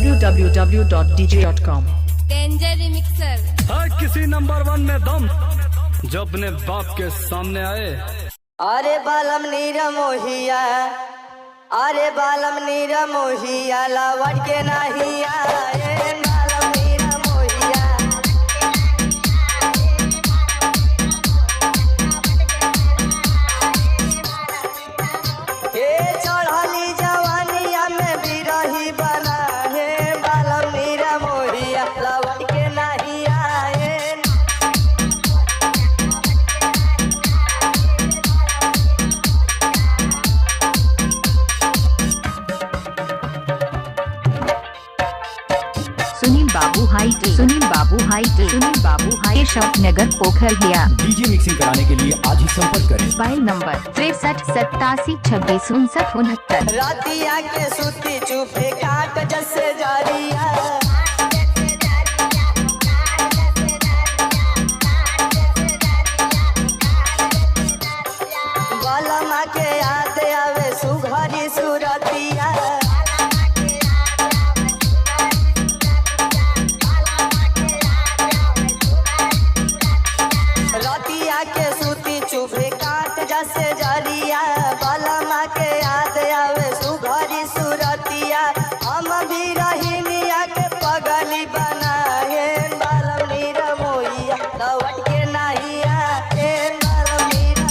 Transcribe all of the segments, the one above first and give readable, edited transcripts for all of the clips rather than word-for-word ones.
www.dj.com। Danger remixer हर किसी number 1 में दम जो अपने बाप के सामने आए। अरे बालम नीरा मोहिया, अरे बालम नीरा मोहिया, लवट के नहीं आए बालम नीरा मोहिया। ए चढ़ली जवानिया में बिरही बना है बालम नीरा मोहिया, लवट के नहीं आए। सुनील बाबू हाइट, सुनील बाबू हाइट, सुनील बाबू हाइट, शॉप नगर पोखर गया। डीजे मिक्सिंग कराने के लिए आज ही संपर्क करें। Mobile number 6387262669। रातिया के सुती चुपे काट जैसे जारिया, बालमा के याद आवे सुघरी सुरतिया। रातिया के सुती चुपे काट जैसे जारिया, बालमा के याद आवे सुघरी सुरतिया। हम भी रहीनिया के पगली बनाए बालम नीरा मोहिया, लवट के नहीं आए बालम नीरा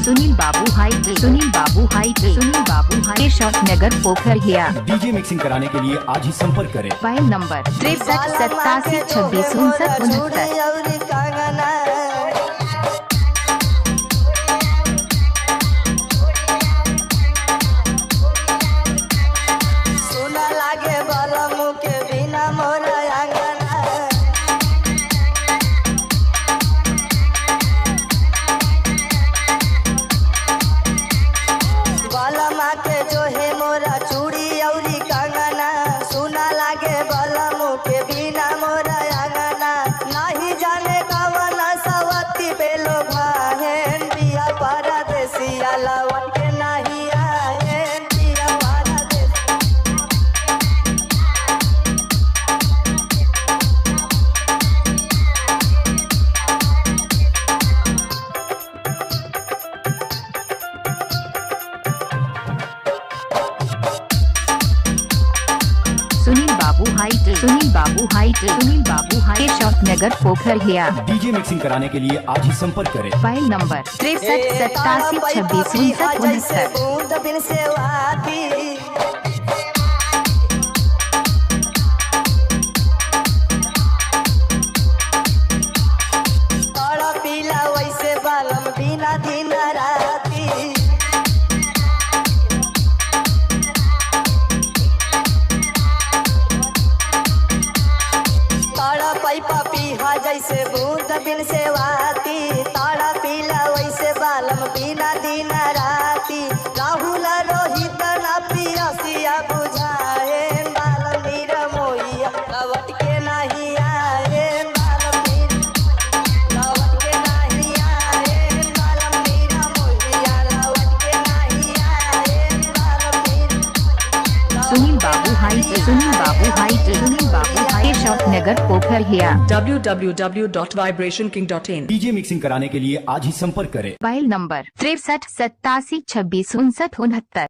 सुनील बाबू हाइट, सुनील बाबू हाइट, सुनील बाबू हाइट, शॉप नगर पोखर गया। डीजे मिक्सिंग कराने के लिए आज ही संपर्क करें। Mobile number 63872669। सुना लागे बालम के बिना मोरा आंगना। बालमा के जो है मोरा चूड़ी औरी कंगना, सुना लागे बालम के बिना मोरा आंगना। नहीं जाने कवन सवती बेलो भाहेन बिया परदेसिया, लवट के नहीं आए बिया परदेसिया। सुनील बाबू हाइट, सुनील बाबू हाइट, सुनील बाबू हाइट, शॉप नगर पोखर गया। डीजे मिक्सिंग कराने के लिए आज ही संपर्क करें। Mobile number 63872669। बूंद बिन से वाती, तोड़ा पीला वैसे बालम बिना दिन राती। ताड़ा पैपा पीहा जैसे बूंद बिन से वाती, ताड़ा पीला वैसे बालम बिना दिन राती। राहुल रोहित ना पियसिया बुझाए बालम नीरा मोहिया, लवट के नहीं आए बालम नीरा, लवट के नहीं आए बालम नीरा मोहिया, लवट के नहीं आए बालम नीरा। सुनील बाबू हाइट, सुनील बाबू हाइट, सुनील बाबू हाइट, शॉप नगर पोखर गया। www.vibrationking.in। डीजे मिक्सिंग कराने के लिए आज ही संपर्क करें। Mobile number 63872669।